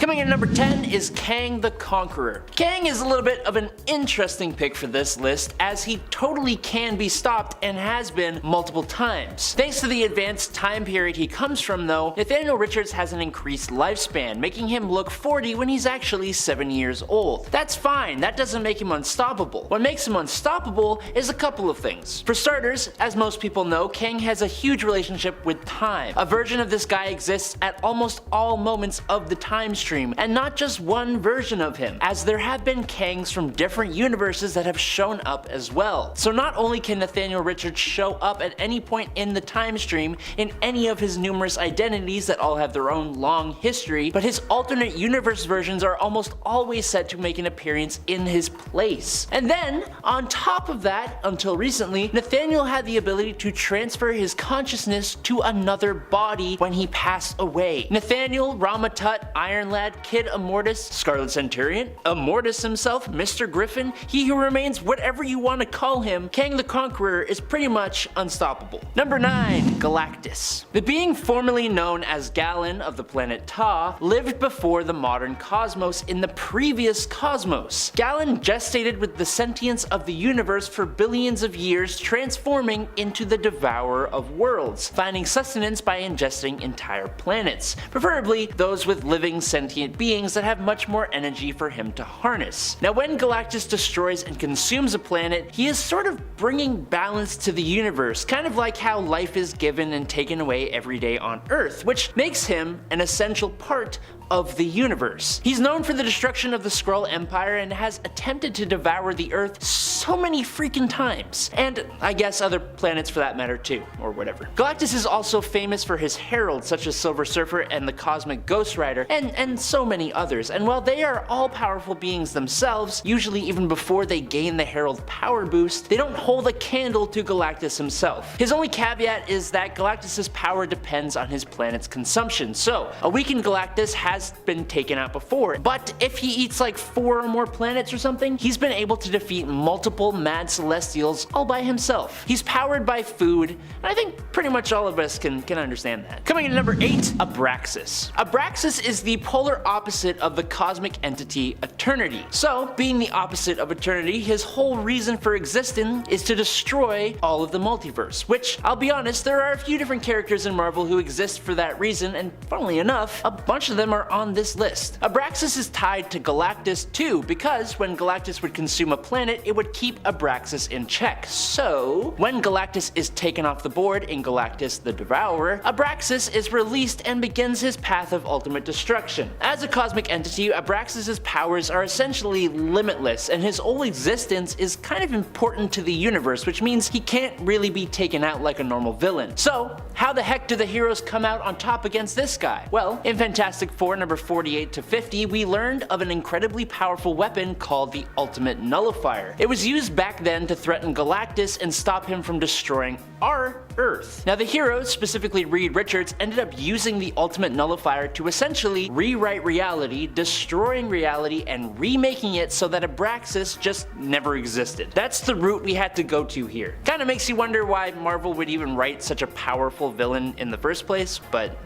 Coming in at number 10 is KANG the Conqueror. KANG is a little bit of an interesting pick for this list, as he totally can be stopped and has been multiple times. Thanks to the advanced time period he comes from though, Nathaniel Richards has an increased lifespan, making him look 40 when he's actually 7 years old. That's fine, that doesn't make him unstoppable. What makes him unstoppable is a couple of things. For starters, as most people know, KANG has a huge relationship with time. A version of this guy exists at almost all moments of the time stream, and not just one version of him, as there have been KANGs from different universes that have shown up as well. So not only can Nathaniel Richards show up at any point in the time stream in any of his numerous identities that all have their own long history, but his alternate universe versions are almost always said to make an appearance in his place. And then, on top of that, until recently, Nathaniel had the ability to transfer his consciousness to another body when he passed away. Nathaniel, Ramatut, Iron Lad, Kid Immortus, Scarlet Centurion, Immortus himself, Mr. Griffin, He Who Remains, whatever you want to call him, KANG the Conqueror is pretty much unstoppable. Number 9. Galactus. The being formerly known as Galen of the planet Ta lived before the modern cosmos in the previous cosmos. Galen gestated with the sentience of the universe for billions of years, transforming into the devourer of worlds, finding sustenance by ingesting entire planets, preferably those with living sentient beings that have much more energy for him to harness. Now when Galactus destroys and consumes a planet, he is sort of bringing balance to the universe, kind of like how life is given and taken away every day on Earth, which makes him an essential part of the universe. He's known for the destruction of the Skrull Empire and has attempted to devour the Earth so many freaking times, and I guess other planets for that matter too, or whatever. Galactus is also famous for his heralds such as Silver Surfer and the Cosmic Ghost Rider, and so many others, and while they are all powerful beings themselves, usually even before they gain the herald power boost, they don't hold a candle to Galactus himself. His only caveat is that Galactus's power depends on his planet's consumption, so a weakened Galactus has been taken out before, but if he eats like 4 or more planets or something, he's been able to defeat multiple mad celestials all by himself. He's powered by food, and I think pretty much all of us can understand that. Coming in at number 8, ABRAXAS. ABRAXAS is the polar opposite of the cosmic entity Eternity. So, being the opposite of Eternity, his whole reason for existing is to destroy all of the multiverse, which, I'll be honest, there are a few different characters in Marvel who exist for that reason, and funnily enough, a bunch of them are on this list. ABRAXAS is tied to Galactus too, because when Galactus would consume a planet, it would keep ABRAXAS in check. So, when Galactus is taken off the board in Galactus the Devourer, ABRAXAS is released and begins his path of ultimate destruction. As a cosmic entity, ABRAXAS's powers are essentially limitless, and his whole existence is kind of important to the universe, which means he can't really be taken out like a normal villain. So, how the heck do the heroes come out on top against this guy? Well, in Fantastic Four number 48 to 50, we learned of an incredibly powerful weapon called the Ultimate Nullifier. It was used back then to threaten Galactus and stop him from destroying our Earth. Now the heroes, specifically Reed Richards, ended up using the Ultimate Nullifier to essentially rewrite reality, destroying reality and remaking it so that ABRAXAS just never existed. That's the route we had to go to here. Kinda makes you wonder why Marvel would even write such a powerful villain in the first place, but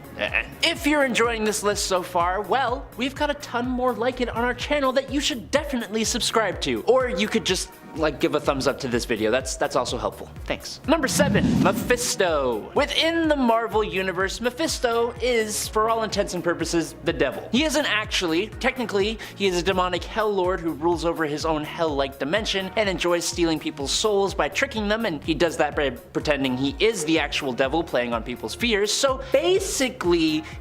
if you're enjoying this list so far, well, we've got a ton more like it on our channel that you should definitely subscribe to. Or you could just give a thumbs up to this video, that's also helpful. Thanks. Number 7, Mephisto. Within the Marvel Universe, Mephisto is, for all intents and purposes, the devil. He isn't actually. Technically, he is a demonic hell lord who rules over his own hell-like dimension and enjoys stealing people's souls by tricking them, and he does that by pretending he is the actual devil, playing on people's fears, so basically,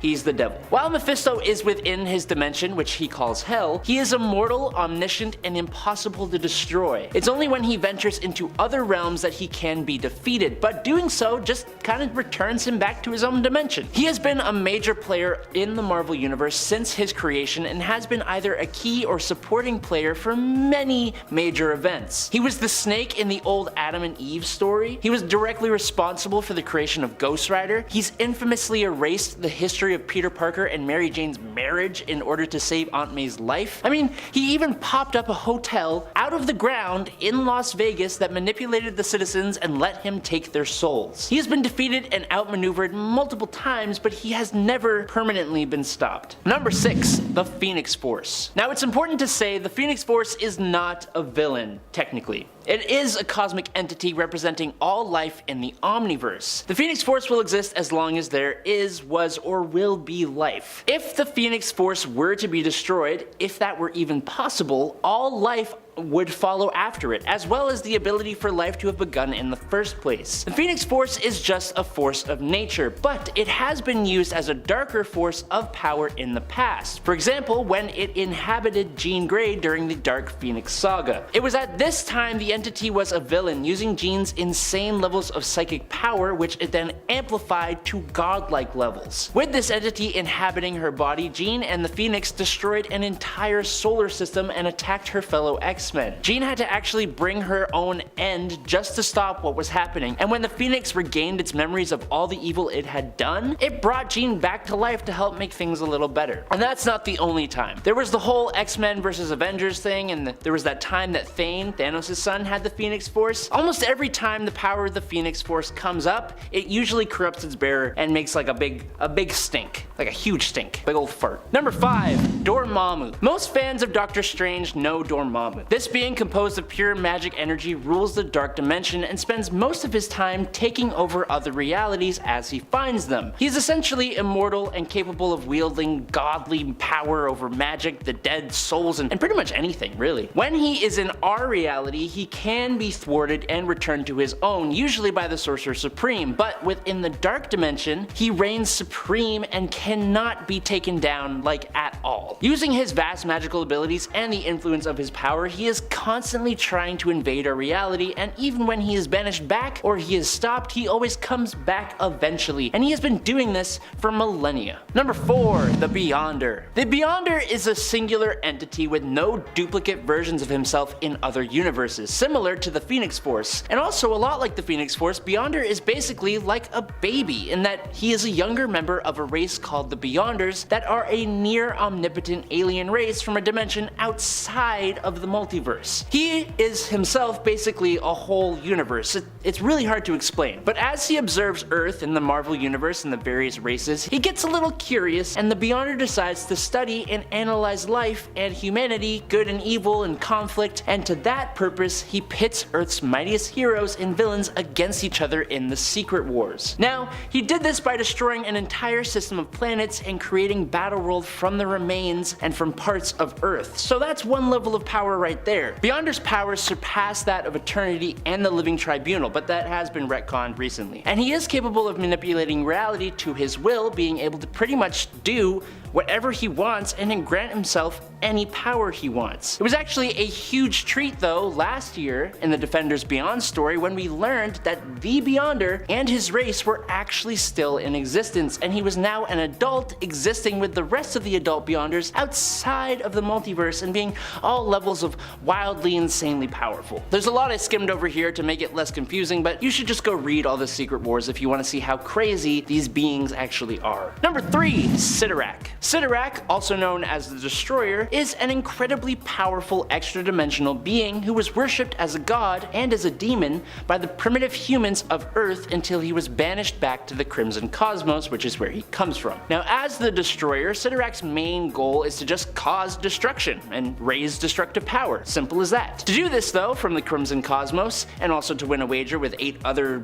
he's the devil. While Mephisto is within his dimension, which he calls hell, he is immortal, omniscient, and impossible to destroy. It's only when he ventures into other realms that he can be defeated, but doing so just kind of returns him back to his own dimension. He has been a major player in the Marvel Universe since his creation and has been either a key or supporting player for many major events. He was the Snake in the old Adam and Eve story. He was directly responsible for the creation of Ghost Rider. He's infamously erased the history of Peter Parker and Mary Jane's marriage in order to save Aunt May's life. I mean, he even popped up a hotel out of the ground in Las Vegas that manipulated the citizens and let him take their souls. He has been defeated and outmaneuvered multiple times, but he has never permanently been stopped. Number 6. The Phoenix Force. Now it's important to say the Phoenix Force is not a villain, technically. It is a cosmic entity representing all life in the Omniverse. The Phoenix Force will exist as long as there is, was, or will be life. If the Phoenix Force were to be destroyed, if that were even possible, all life would follow after it, as well as the ability for life to have begun in the first place. The Phoenix Force is just a force of nature, but it has been used as a darker force of power in the past. For example, when it inhabited Jean Grey during the Dark Phoenix Saga. It was at this time the entity was a villain, using Jean's insane levels of psychic power, which it then amplified to godlike levels. With this entity inhabiting her body, Jean and the Phoenix destroyed an entire solar system and attacked her fellow X-Men. Jean had to actually bring her own end just to stop what was happening, and when the Phoenix regained its memories of all the evil it had done, it brought Jean back to life to help make things a little better. And that's not the only time. There was the whole X-Men versus Avengers thing, and there was that time that THANE, Thanos' son, had the Phoenix Force. Almost every time the power of the Phoenix Force comes up, it usually corrupts its bearer and makes like a big stink. Like a huge stink. Big old fart. Number 5. Dormammu. Most fans of Doctor Strange know Dormammu. This being composed of pure magic energy rules the dark dimension and spends most of his time taking over other realities as he finds them. He is essentially immortal and capable of wielding godly power over magic, the dead, souls, and pretty much anything, really. When he is in our reality, he can be thwarted and returned to his own, usually by the Sorcerer Supreme, but within the dark dimension, he reigns supreme and cannot be taken down, like, at all. Using his vast magical abilities and the influence of his power, he is constantly trying to invade our reality, and even when he is banished back or he is stopped, he always comes back eventually, and he has been doing this for millennia. Number 4. The Beyonder. The Beyonder is a singular entity with no duplicate versions of himself in other universes, similar to the Phoenix Force. And also a lot like the Phoenix Force, Beyonder is basically like a baby in that he is a younger member of a race called the Beyonders that are a near omnipotent alien race from a dimension outside of the multiverse. He is himself basically a whole universe. It's really hard to explain, but as he observes Earth and the Marvel Universe and the various races, he gets a little curious, and the Beyonder decides to study and analyze life and humanity, good and evil and conflict, and to that purpose he pits Earth's mightiest heroes and villains against each other in the Secret Wars. Now, he did this by destroying an entire system of planets and creating Battleworld from the remains and from parts of Earth, so that's one level of power right there. Beyonder's powers surpass that of Eternity and the Living Tribunal, but that has been retconned recently. And he is capable of manipulating reality to his will, being able to pretty much do whatever he wants and then grant himself any power he wants. It was actually a huge treat though last year in the Defenders Beyond story when we learned that the Beyonder and his race were actually still in existence, and he was now an adult existing with the rest of the adult Beyonders outside of the multiverse and being all levels of wildly insanely powerful. There's a lot I skimmed over here to make it less confusing, but you should just go read all the Secret Wars if you want to see how crazy these beings actually are. Number 3. Cyttorak. Cyttorak, also known as the Destroyer, is an incredibly powerful extra-dimensional being who was worshipped as a god and as a demon by the primitive humans of Earth until he was banished back to the Crimson Cosmos, which is where he comes from. Now, as the Destroyer, Cyttorak's main goal is to just cause destruction and raise destructive power. Simple as that. To do this though, from the Crimson Cosmos, and also to win a wager with 8 other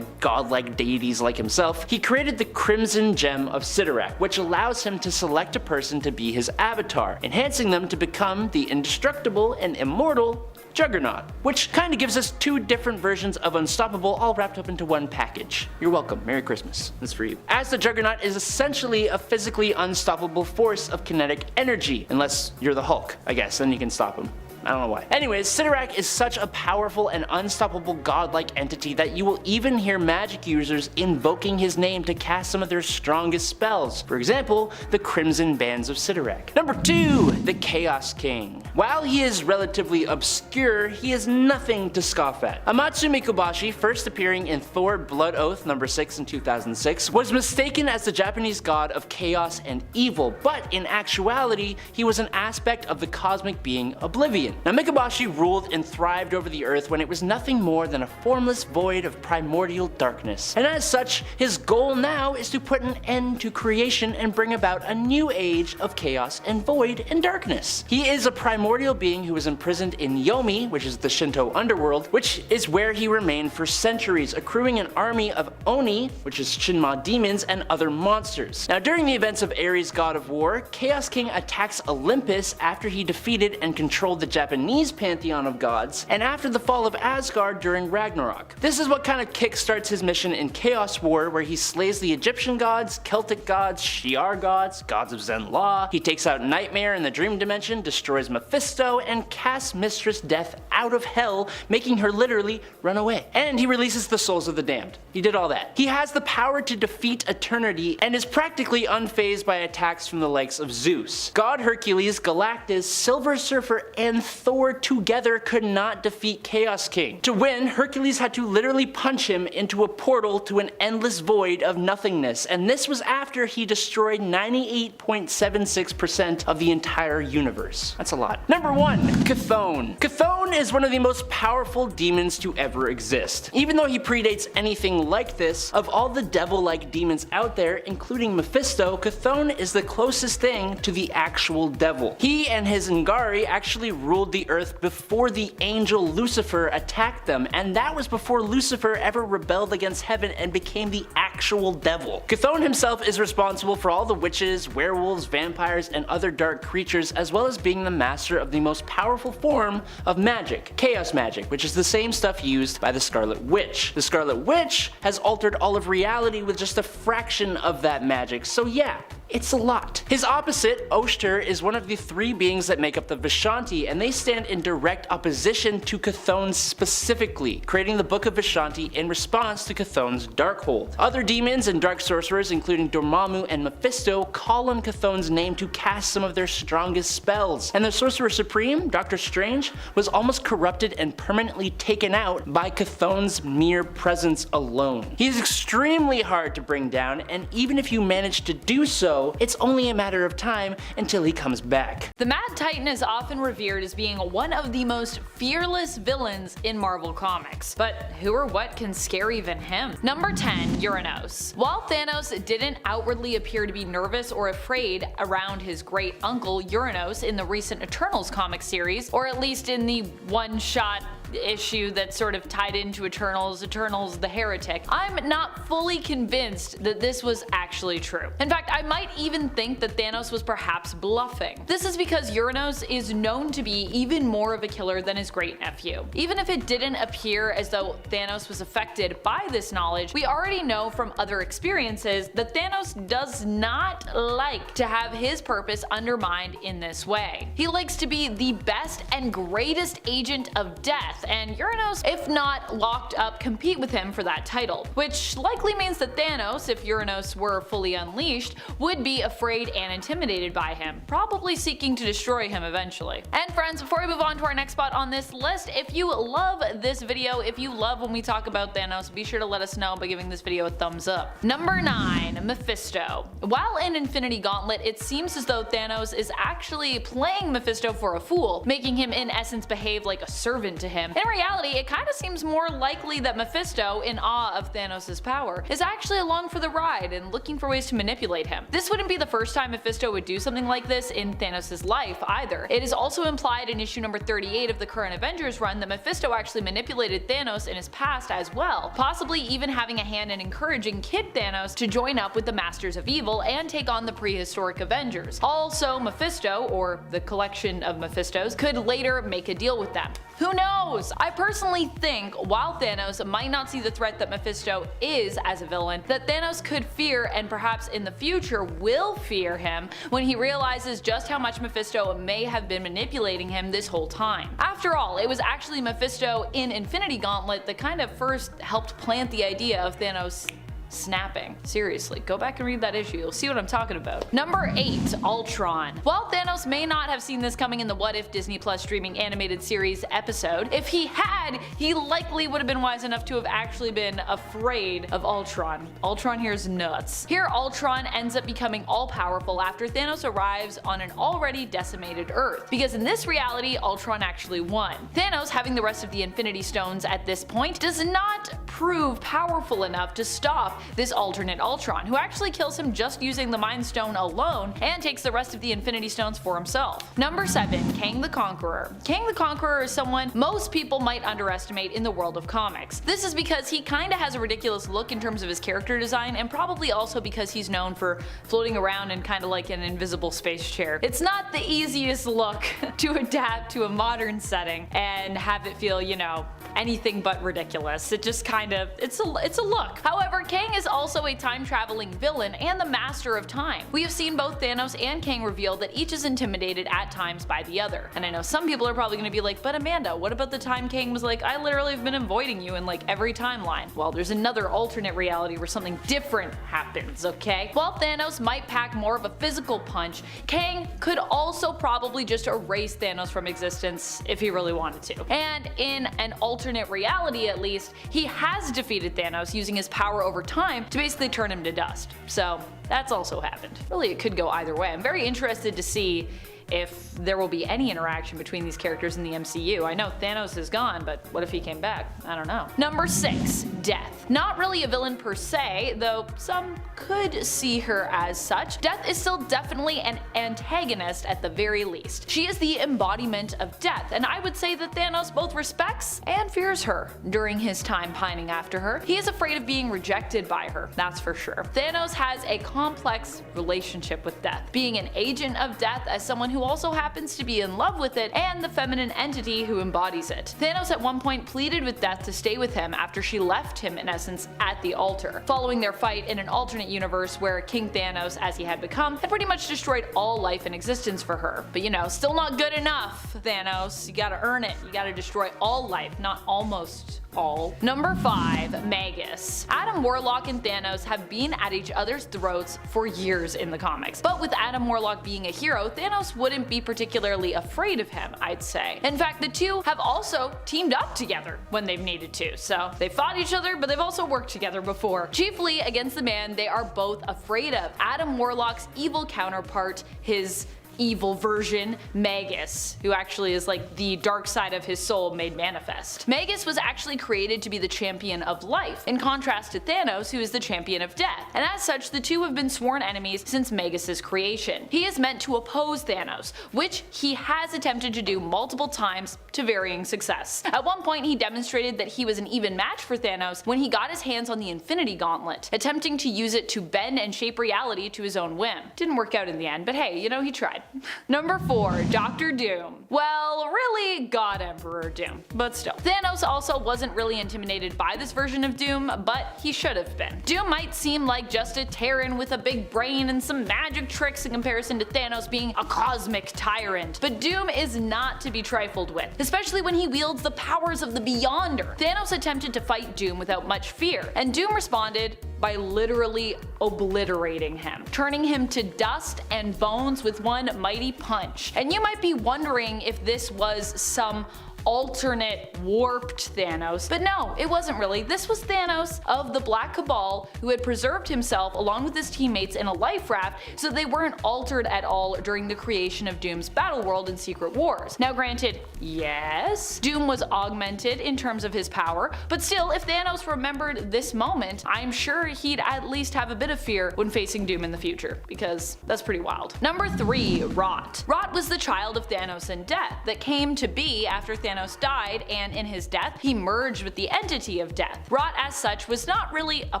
godlike deities like himself, he created the Crimson Gem of Cyttorak, which allows him to select a person to be his avatar, enhancing them to become the indestructible and immortal Juggernaut, which kinda gives us 2 different versions of Unstoppable all wrapped up into one package. You're welcome. Merry Christmas. That's for you. As the Juggernaut is essentially a physically unstoppable force of kinetic energy, unless you're the Hulk, I guess, then you can stop him. I don't know why. Anyways, Cyttorak is such a powerful and unstoppable godlike entity that you will even hear magic users invoking his name to cast some of their strongest spells. For example, the Crimson Bands of Cyttorak. Number 2. The Chaos King. While he is relatively obscure, he is nothing to scoff at. Amatsu Mikobashi, first appearing in Thor Blood Oath number 6 in 2006, was mistaken as the Japanese god of chaos and evil, but in actuality, he was an aspect of the cosmic being Oblivion. King. Now Mikabashi ruled and thrived over the earth when it was nothing more than a formless void of primordial darkness, and as such, his goal now is to put an end to creation and bring about a new age of chaos and void and darkness. He is a primordial being who was imprisoned in Yomi, which is the Shinto underworld, which is where he remained for centuries, accruing an army of Oni, which is Shinma demons, and other monsters. Now during the events of Ares, god of war, Chaos King attacks Olympus after he defeated and controlled the Japanese pantheon of gods, and after the fall of Asgard during Ragnarok. This is what kind of kickstarts his mission in Chaos War, where he slays the Egyptian gods, Celtic gods, Shi'ar gods, gods of Zen law, he takes out Nightmare in the dream dimension, destroys Mephisto, and casts Mistress Death out of hell, making her literally run away. And he releases the souls of the damned. He did all that. He has the power to defeat eternity and is practically unfazed by attacks from the likes of Zeus. God Hercules, Galactus, Silver Surfer, and Thor together could not defeat Chaos King. To win, Hercules had to literally punch him into a portal to an endless void of nothingness, and this was after he destroyed 98.76% of the entire universe. That's a lot. Number 1. CHTHON. CHTHON is one of the most powerful demons to ever exist. Even though he predates anything like this, of all the devil-like demons out there, including Mephisto, CHTHON is the closest thing to the actual devil. He and his Ngari actually ruled the earth before the angel Lucifer attacked them, and that was before Lucifer ever rebelled against heaven and became the actual devil. CHTHON himself is responsible for all the witches, werewolves, vampires, and other dark creatures, as well as being the master of the most powerful form of magic, chaos magic, which is the same stuff used by the Scarlet Witch. The Scarlet Witch has altered all of reality with just a fraction of that magic, so yeah, it's a lot. His opposite, Oshtur, is one of the 3 beings that make up the Vishanti, and they stand in direct opposition to CHTHON specifically, creating the Book of Vishanti in response to CHTHON's Darkhold. Other demons and dark sorcerers, including Dormammu and Mephisto, call on CHTHON's name to cast some of their strongest spells, and the Sorcerer Supreme, Doctor Strange, was almost corrupted and permanently taken out by CHTHON's mere presence alone. He is extremely hard to bring down, and even if you manage to do so, it's only a matter of time until he comes back. The Mad Titan is often revered as being one of the most fearless villains in Marvel Comics, but who or what can scare even him? Number 10. Uranos. While Thanos didn't outwardly appear to be nervous or afraid around his great uncle Uranos in the recent Eternals comic series, or at least in the one-shot issue that sort of tied into Eternals the Heretic, I'm not fully convinced that this was actually true. In fact, I might even think that Thanos was perhaps bluffing. This is because Uranos is known to be even more of a killer than his great nephew. Even if it didn't appear as though Thanos was affected by this knowledge, we already know from other experiences that Thanos does not like to have his purpose undermined in this way. He likes to be the best and greatest agent of death, and Uranos, if not locked up, compete with him for that title, which likely means that Thanos, if Uranos were fully unleashed, would be afraid and intimidated by him, probably seeking to destroy him eventually. And friends, before we move on to our next spot on this list, if you love this video, if you love when we talk about Thanos, be sure to let us know by giving this video a thumbs up. Number 9. Mephisto. While in Infinity Gauntlet, it seems as though Thanos is actually playing Mephisto for a fool, making him in essence behave like a servant to him. In reality, it kinda seems more likely that Mephisto, in awe of Thanos' power, is actually along for the ride and looking for ways to manipulate him. This wouldn't be the first time Mephisto would do something like this in Thanos' life either. It is also implied in issue number 38 of the current Avengers run that Mephisto actually manipulated Thanos in his past as well, possibly even having a hand in encouraging Kid Thanos to join up with the Masters of Evil and take on the prehistoric Avengers. Also, Mephisto, or the collection of Mephistos, could later make a deal with them. Who knows? I personally think, while Thanos might not see the threat that Mephisto is as a villain, that Thanos could fear and perhaps in the future will fear him when he realizes just how much Mephisto may have been manipulating him this whole time. After all, it was actually Mephisto in Infinity Gauntlet that kind of first helped plant the idea of Thanos snapping. Seriously, go back and read that issue, you'll see what I'm talking about. Number 8. Ultron. While Thanos may not have seen this coming in the What If Disney Plus streaming animated series episode, if he had, he likely would have been wise enough to have actually been afraid of Ultron. Ultron here is nuts. Here Ultron ends up becoming all-powerful after Thanos arrives on an already decimated Earth, because in this reality Ultron actually won. Thanos, having the rest of the Infinity Stones at this point, does not prove powerful enough to stop this alternate Ultron, who actually kills him just using the Mind Stone alone and takes the rest of the Infinity Stones for himself. Number 7. Kang the Conqueror. Kang the Conqueror is someone most people might underestimate in the world of comics. This is because he kinda has a ridiculous look in terms of his character design, and probably also because he's known for floating around in kinda like an invisible space chair. It's not the easiest look to adapt to a modern setting and have it feel, you know, anything but ridiculous. It just kinda, it's a look. However, Kang is also a time-traveling villain and the master of time. We have seen both Thanos and Kang reveal that each is intimidated at times by the other. And I know some people are probably gonna be like, but Amanda, what about the time Kang was like, I literally have been avoiding you in like every timeline? Well, there's another alternate reality where something different happens, okay? While Thanos might pack more of a physical punch, Kang could also probably just erase Thanos from existence if he really wanted to. And in an alternate reality at least, he has defeated Thanos using his power over time to basically turn him to dust. So that's also happened. Really, it could go either way. I'm very interested to see if there will be any interaction between these characters in the MCU. I know Thanos is gone, but what if he came back? I don't know. Number 6. Death. Not really a villain per se, though some could see her as such. Death is still definitely an antagonist at the very least. She is the embodiment of death, and I would say that Thanos both respects and fears her during his time pining after her. He is afraid of being rejected by her, that's for sure. Thanos has a complex relationship with death, being an agent of death as someone who also happens to be in love with it, and the feminine entity who embodies it. Thanos at one point pleaded with Death to stay with him after she left him in essence at the altar, following their fight in an alternate universe where King Thanos, as he had become, had pretty much destroyed all life in existence for her. But you know, still not good enough, Thanos. You gotta earn it. You gotta destroy all life, not almost all. Number 5. Magus. Adam Warlock and Thanos have been at each other's throats for years in the comics, but with Adam Warlock being a hero, Thanos wouldn't be particularly afraid of him, I'd say. In fact, the two have also teamed up together when they've needed to, so they fought each other, but they've also worked together before, chiefly against the man they are both afraid of, Adam Warlock's evil counterpart, his evil version, Magus, who actually is like the dark side of his soul made manifest. Magus was actually created to be the champion of life, in contrast to Thanos, who is the champion of death, and as such the two have been sworn enemies since Magus's creation. He is meant to oppose Thanos, which he has attempted to do multiple times to varying success. At one point he demonstrated that he was an even match for Thanos when he got his hands on the Infinity Gauntlet, attempting to use it to bend and shape reality to his own whim. Didn't work out in the end, but hey, you know, he tried. Number 4. Dr. Doom. Well, really, God Emperor Doom, but still. Thanos also wasn't really intimidated by this version of Doom, but he should have been. Doom might seem like just a Terran with a big brain and some magic tricks in comparison to Thanos being a cosmic tyrant, but Doom is not to be trifled with, especially when he wields the powers of the Beyonder. Thanos attempted to fight Doom without much fear, and Doom responded by literally obliterating him, turning him to dust and bones with one mighty punch. And you might be wondering if this was some alternate warped Thanos, but no, it wasn't really. This was Thanos of the Black Cabal, who had preserved himself along with his teammates in a life raft so they weren't altered at all during the creation of Doom's battle world in Secret Wars. Now granted, yes, Doom was augmented in terms of his power, but still, if Thanos remembered this moment, I'm sure he'd at least have a bit of fear when facing Doom in the future, because that's pretty wild. Number 3. Rot. Rot was the child of Thanos and Death that came to be after Thanos died, and in his death, he merged with the entity of death. Rot as such was not really a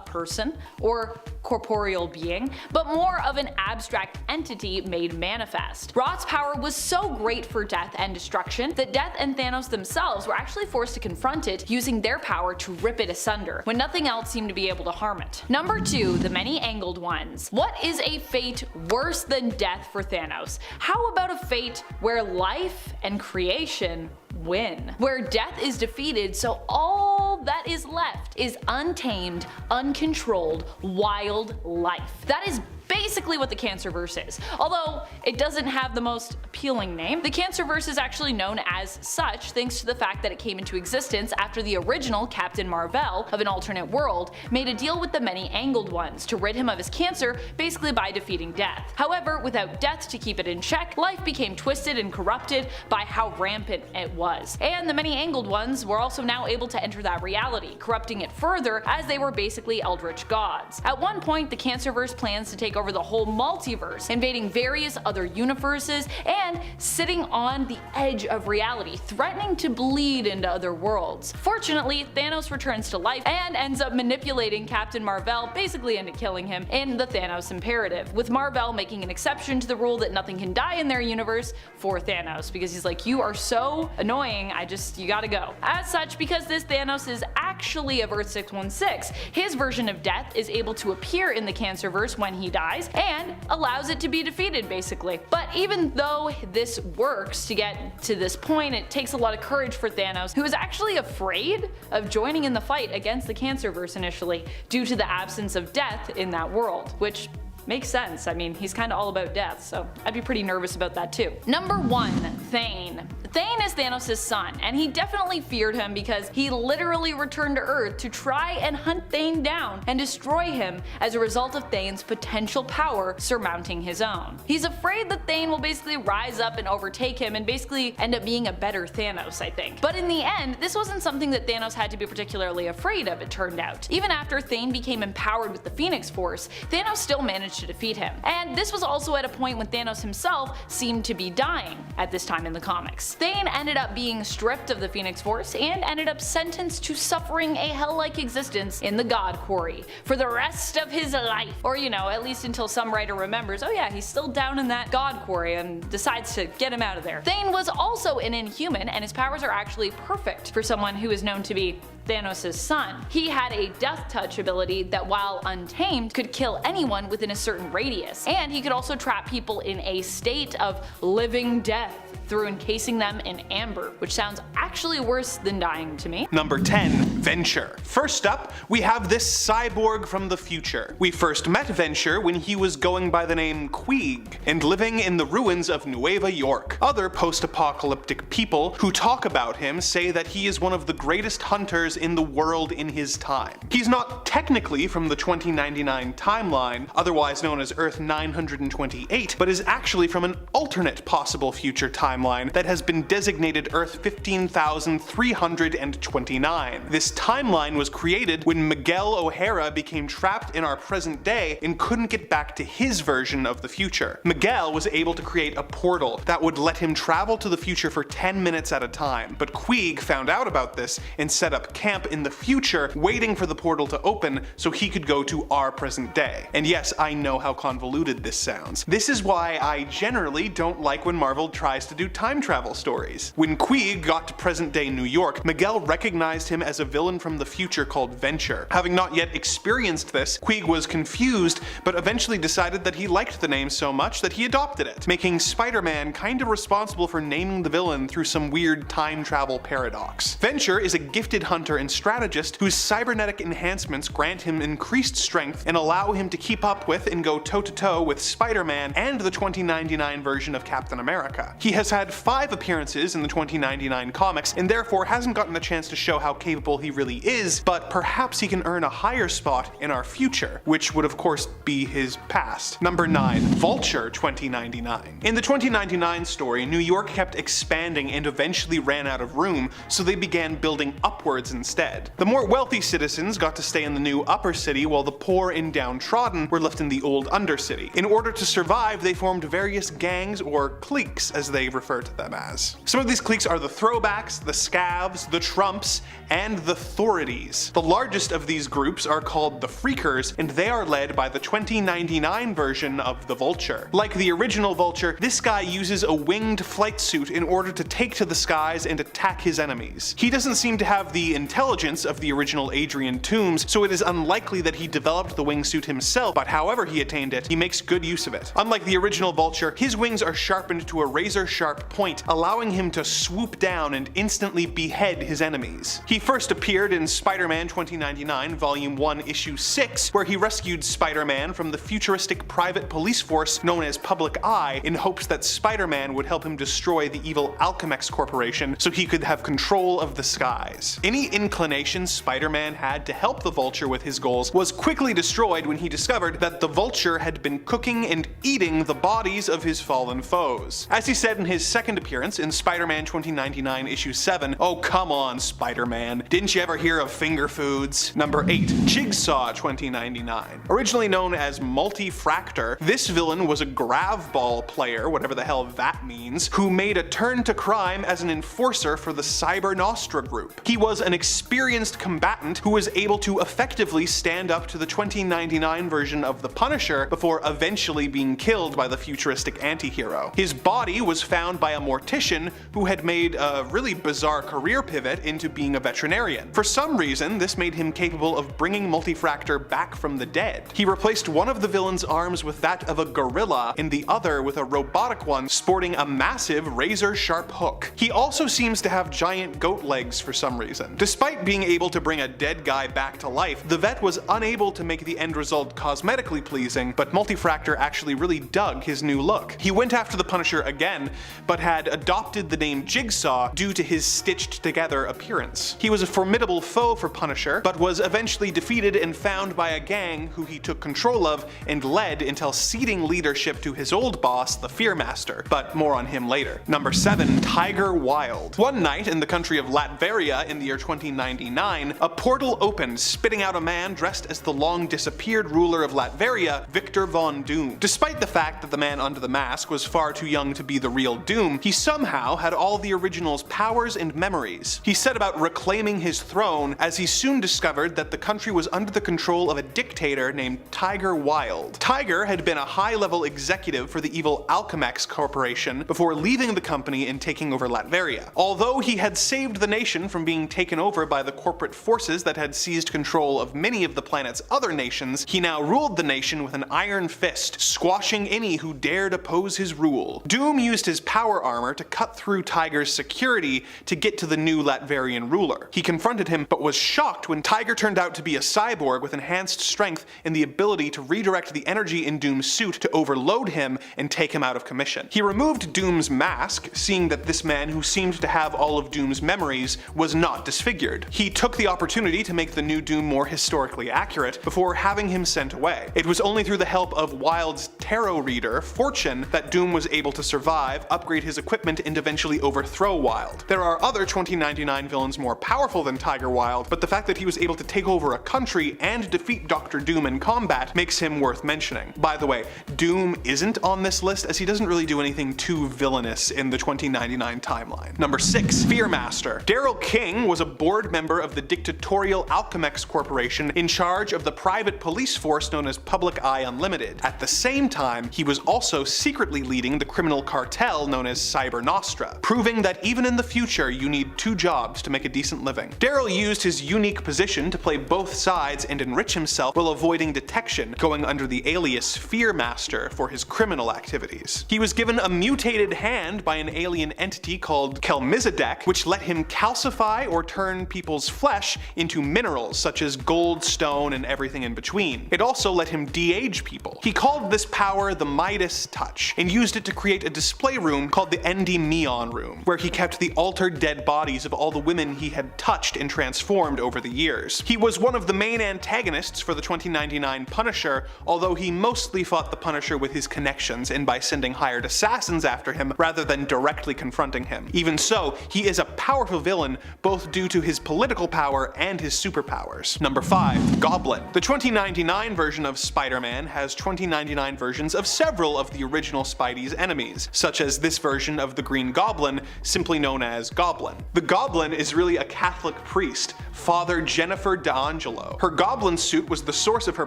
person or corporeal being, but more of an abstract entity made manifest. Rot's power was so great for death and destruction that Death and Thanos themselves were actually forced to confront it, using their power to rip it asunder, when nothing else seemed to be able to harm it. Number 2. The Many-Angled Ones. What is a fate worse than death for Thanos? How about a fate where life and creation win, where death is defeated so all that is left is untamed, uncontrolled, wild life. That is basically what the Cancerverse is. Although it doesn't have the most appealing name, the Cancerverse is actually known as such thanks to the fact that it came into existence after the original Captain Marvel of an alternate world made a deal with the many-angled ones to rid him of his cancer basically by defeating death. However, without death to keep it in check, life became twisted and corrupted by how rampant it was. And the many-angled ones were also now able to enter that reality, corrupting it further as they were basically eldritch gods. At one point, the Cancerverse plans to take over the whole multiverse, invading various other universes and sitting on the edge of reality, threatening to bleed into other worlds. Fortunately, Thanos returns to life and ends up manipulating Captain Marvel basically into killing him in the Thanos Imperative, with Marvel making an exception to the rule that nothing can die in their universe for Thanos, because he's like, you are so annoying, you gotta go. As such, because this Thanos is actually of Earth 616, his version of death is able to appear in the Cancerverse when he dies and allows it to be defeated basically. But even though this works to get to this point, it takes a lot of courage for Thanos, who is actually afraid of joining in the fight against the Cancerverse initially due to the absence of death in that world, which makes sense. I mean, he's kind of all about death, so I'd be pretty nervous about that too. Number 1. Thane. Thane is Thanos' son, and he definitely feared him because he literally returned to Earth to try and hunt Thane down and destroy him as a result of Thane's potential power surmounting his own. He's afraid that Thane will basically rise up and overtake him and basically end up being a better Thanos, I think. But in the end, this wasn't something that Thanos had to be particularly afraid of, it turned out. Even after Thane became empowered with the Phoenix Force, Thanos still managed to defeat him. And this was also at a point when Thanos himself seemed to be dying at this time in the comics. Thane ended up being stripped of the Phoenix Force and ended up sentenced to suffering a hell-like existence in the God Quarry for the rest of his life. Or, you know, at least until some writer remembers, oh yeah, he's still down in that God Quarry, and decides to get him out of there. Thane was also an Inhuman, and his powers are actually perfect for someone who is known to be Thanos' son. He had a Death Touch ability that, while untamed, could kill anyone within a certain radius, and he could also trap people in a state of living death through encasing them in amber, which sounds actually worse than dying to me. Number 10. Venture. First up, we have this cyborg from the future. We first met Venture when he was going by the name Queeg and living in the ruins of Nueva York. Other post-apocalyptic people who talk about him say that he is one of the greatest hunters in the world in his time. He's not technically from the 2099 timeline, otherwise known as Earth 928, but is actually from an alternate possible future timeline that has been designated Earth 15,329. This timeline was created when Miguel O'Hara became trapped in our present day and couldn't get back to his version of the future. Miguel was able to create a portal that would let him travel to the future for 10 minutes at a time, but Queeg found out about this and set up camp in the future, waiting for the portal to open so he could go to our present day. And yes, I know how convoluted this sounds. This is why I generally don't like when Marvel tries to do time travel stories. When Queeg got to present day New York, Miguel recognized him as a villain from the future called Venture. Having not yet experienced this, Queeg was confused, but eventually decided that he liked the name so much that he adopted it, making Spider-Man kinda responsible for naming the villain through some weird time travel paradox. Venture is a gifted hunter and strategist whose cybernetic enhancements grant him increased strength and allow him to keep up with and go toe-to-toe with Spider-Man and the 2099 version of Captain America. He has had 5 appearances in the 2099 comics and therefore hasn't gotten the chance to show how capable he really is, but perhaps he can earn a higher spot in our future, which would of course be his past. Number 9. Vulture 2099. In the 2099 story, New York kept expanding and eventually ran out of room, so they began building upwards instead. The more wealthy citizens got to stay in the new upper city while the poor and downtrodden were left in the old undercity. In order to survive, they formed various gangs, or cliques as they refer to them as. Some of these cliques are the Throwbacks, the Scavs, the Trumps, and the Thorities. The largest of these groups are called the Freakers, and they are led by the 2099 version of the Vulture. Like the original Vulture, this guy uses a winged flight suit in order to take to the skies and attack his enemies. He doesn't seem to have the intelligence of the original Adrian Toomes, so it is unlikely that he developed the wingsuit himself, but however he attained it, he makes good use of it. Unlike the original Vulture, his wings are sharpened to a razor-sharp sharp point, allowing him to swoop down and instantly behead his enemies. He first appeared in Spider-Man 2099 Volume 1 Issue 6, where he rescued Spider-Man from the futuristic private police force known as Public Eye in hopes that Spider-Man would help him destroy the evil Alchemax Corporation so he could have control of the skies. Any inclination Spider-Man had to help the Vulture with his goals was quickly destroyed when he discovered that the Vulture had been cooking and eating the bodies of his fallen foes. As he said in his second appearance in Spider-Man 2099 Issue 7, "Oh come on, Spider-Man, didn't you ever hear of finger foods?" Number 8. Jigsaw 2099. Originally known as Multifractor, this villain was a Gravball player, whatever the hell that means, who made a turn to crime as an enforcer for the Cyber Nostra group. He was an experienced combatant who was able to effectively stand up to the 2099 version of the Punisher before eventually being killed by the futuristic anti-hero. His body was found by a mortician who had made a really bizarre career pivot into being a veterinarian. For some reason, this made him capable of bringing Multifractor back from the dead. He replaced one of the villain's arms with that of a gorilla and the other with a robotic one sporting a massive razor-sharp hook. He also seems to have giant goat legs for some reason. Despite being able to bring a dead guy back to life, the vet was unable to make the end result cosmetically pleasing, but Multifractor actually really dug his new look. He went after the Punisher again, but had adopted the name Jigsaw due to his stitched together appearance. He was a formidable foe for Punisher, but was eventually defeated and found by a gang who he took control of and led until ceding leadership to his old boss, the Fearmaster, but more on him later. Number 7. Tiger Wilde. One night in the country of Latveria in the year 2099, a portal opened, spitting out a man dressed as the long disappeared ruler of Latveria, Victor Von Doom. Despite the fact that the man under the mask was far too young to be the real Doom, he somehow had all the original's powers and memories. He set about reclaiming his throne as he soon discovered that the country was under the control of a dictator named Tiger Wilde. Tiger had been a high-level executive for the evil Alchemax Corporation before leaving the company and taking over Latveria. Although he had saved the nation from being taken over by the corporate forces that had seized control of many of the planet's other nations, he now ruled the nation with an iron fist, squashing any who dared oppose his rule. Doom used his power armor to cut through Tiger's security to get to the new Latverian ruler. He confronted him, but was shocked when Tiger turned out to be a cyborg with enhanced strength and the ability to redirect the energy in Doom's suit to overload him and take him out of commission. He removed Doom's mask, seeing that this man who seemed to have all of Doom's memories was not disfigured. He took the opportunity to make the new Doom more historically accurate before having him sent away. It was only through the help of Wilde's tarot reader, Fortune, that Doom was able to survive, upgrade his equipment, and eventually overthrow Wilde. There are other 2099 villains more powerful than Tiger Wilde, but the fact that he was able to take over a country and defeat Dr. Doom in combat makes him worth mentioning. By the way, Doom isn't on this list as he doesn't really do anything too villainous in the 2099 timeline. Number 6. Fearmaster. Daryl King was a board member of the dictatorial Alchemax Corporation in charge of the private police force known as Public Eye Unlimited. At the same time, he was also secretly leading the criminal cartel known as Cyber Nostra, proving that even in the future you need two jobs to make a decent living. Daryl used his unique position to play both sides and enrich himself while avoiding detection, going under the alias Fearmaster for his criminal activities. He was given a mutated hand by an alien entity called Kelmizedek, which let him calcify or turn people's flesh into minerals such as gold, stone, and everything in between. It also let him de-age people. He called this power the Midas Touch, and used it to create a display room called the Endymion Room, where he kept the altered dead bodies of all the women he had touched and transformed over the years. He was one of the main antagonists for the 2099 Punisher, although he mostly fought the Punisher with his connections and by sending hired assassins after him rather than directly confronting him. Even so, he is a powerful villain both due to his political power and his superpowers. Number 5. Goblin. The 2099 version of Spider-Man has 2099 versions of several of the original Spidey's enemies, such as this version of the Green Goblin, simply known as Goblin. The Goblin is really a Catholic priest, Father Jennifer D'Angelo. Her goblin suit was the source of her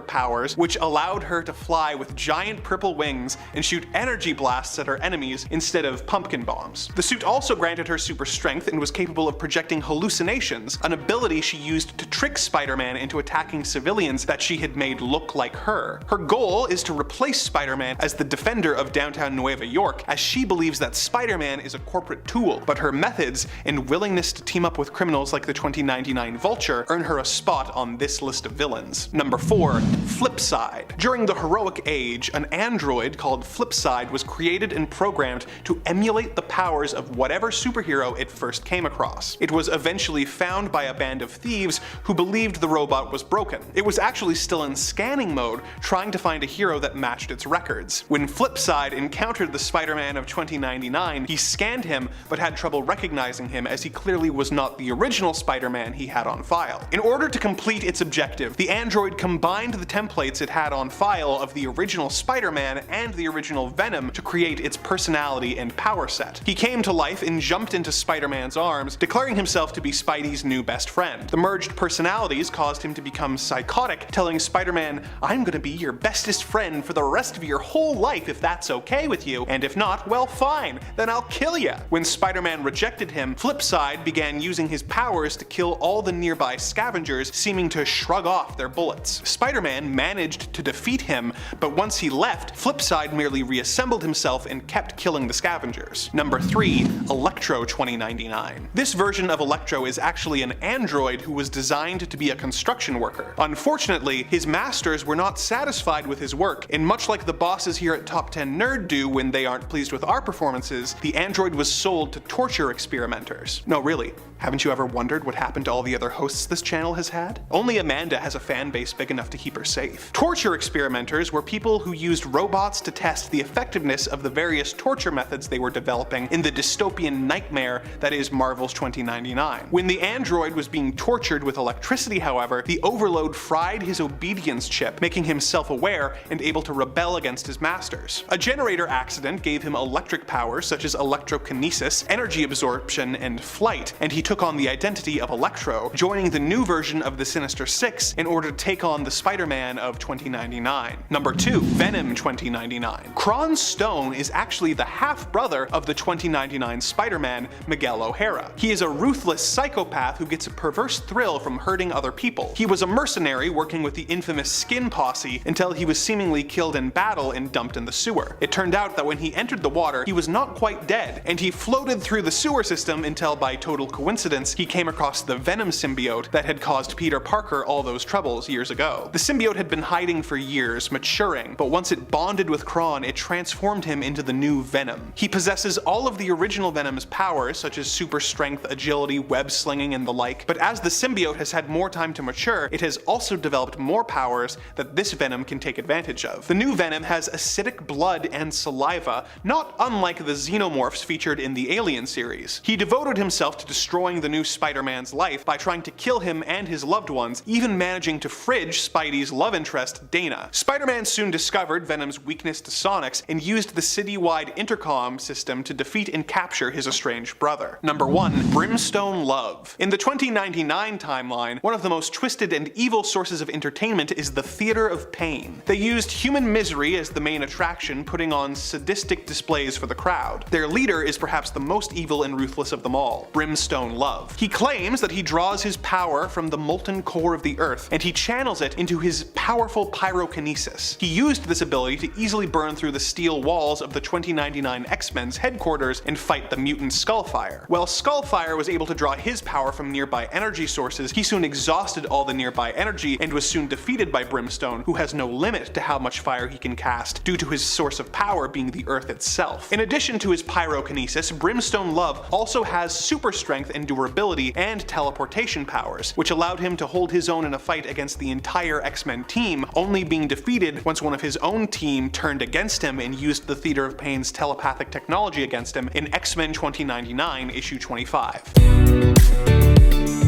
powers, which allowed her to fly with giant purple wings and shoot energy blasts at her enemies instead of pumpkin bombs. The suit also granted her super strength and was capable of projecting hallucinations, an ability she used to trick Spider-Man into attacking civilians that she had made look like her. Her goal is to replace Spider-Man as the defender of downtown Nueva York, as she believes believes that Spider-Man is a corporate tool, but her methods and willingness to team up with criminals like the 2099 Vulture earn her a spot on this list of villains. Number 4. FLIPSIDE. During the heroic age, an android called FLIPSIDE was created and programmed to emulate the powers of whatever superhero it first came across. It was eventually found by a band of thieves who believed the robot was broken. It was actually still in scanning mode, trying to find a hero that matched its records. When FLIPSIDE encountered the Spider-Man of 2099, he scanned him but had trouble recognizing him, as he clearly was not the original Spider-Man he had on file. In order to complete its objective, the android combined the templates it had on file of the original Spider-Man and the original Venom to create its personality and power set. He came to life and jumped into Spider-Man's arms, declaring himself to be Spidey's new best friend. The merged personalities caused him to become psychotic, telling Spider-Man, "I'm gonna be your bestest friend for the rest of your whole life if that's okay with you, and if not, well fine, then I'll kill ya." When Spider-Man rejected him, FLIPSIDE began using his powers to kill all the nearby scavengers, seeming to shrug off their bullets. Spider-Man managed to defeat him, but once he left, FLIPSIDE merely reassembled himself and kept killing the scavengers. Number 3. ELECTRO 2099. This version of ELECTRO is actually an android who was designed to be a construction worker. Unfortunately, his masters were not satisfied with his work, and much like the bosses here at Top 10 Nerd do when they aren't pleased with our performances, the android was sold to torture experimenters. No, really. Haven't you ever wondered what happened to all the other hosts this channel has had? Only Amanda has a fan base big enough to keep her safe. Torture experimenters were people who used robots to test the effectiveness of the various torture methods they were developing in the dystopian nightmare that is Marvel's 2099. When the android was being tortured with electricity, however, the overload fried his obedience chip, making him self-aware and able to rebel against his masters. A generator accident gave him electric powers such as electrokinesis, energy absorption, and flight, and he took on the identity of Electro, joining the new version of the Sinister Six in order to take on the Spider-Man of 2099. Number 2. Venom 2099. Kron Stone is actually the half-brother of the 2099 Spider-Man, Miguel O'Hara. He is a ruthless psychopath who gets a perverse thrill from hurting other people. He was a mercenary working with the infamous Skin Posse until he was seemingly killed in battle and dumped in the sewer. It turned out that when he entered the water, he was not quite dead, and he floated through the sewer system until, by total coincidence, he came across the Venom symbiote that had caused Peter Parker all those troubles years ago. The symbiote had been hiding for years, maturing, but once it bonded with Kron, it transformed him into the new Venom. He possesses all of the original Venom's powers, such as super strength, agility, web slinging, and the like, but as the symbiote has had more time to mature, it has also developed more powers that this Venom can take advantage of. The new Venom has acidic blood and saliva, not unlike the xenomorphs featured in the Alien series. He devoted himself to destroying the new Spider-Man's life by trying to kill him and his loved ones, even managing to fridge Spidey's love interest, Dana. Spider-Man soon discovered Venom's weakness to sonics and used the city-wide intercom system to defeat and capture his estranged brother. Number 1. Brimstone Love. In the 2099 timeline, one of the most twisted and evil sources of entertainment is the Theater of Pain. They used human misery as the main attraction, putting on sadistic displays for the crowd. Their leader is perhaps the most evil and ruthless of them all, Brimstone Love. He claims that he draws his power from the molten core of the earth, and he channels it into his powerful pyrokinesis. He used this ability to easily burn through the steel walls of the 2099 X-Men's headquarters and fight the mutant Skullfire. While Skullfire was able to draw his power from nearby energy sources, he soon exhausted all the nearby energy and was soon defeated by Brimstone, who has no limit to how much fire he can cast due to his source of power being the earth itself. In addition to his pyrokinesis, Brimstone Love also has super strength and durability and teleportation powers, which allowed him to hold his own in a fight against the entire X-Men team, only being defeated once one of his own team turned against him and used the Theater of Pain's telepathic technology against him in X-Men 2099 issue 25.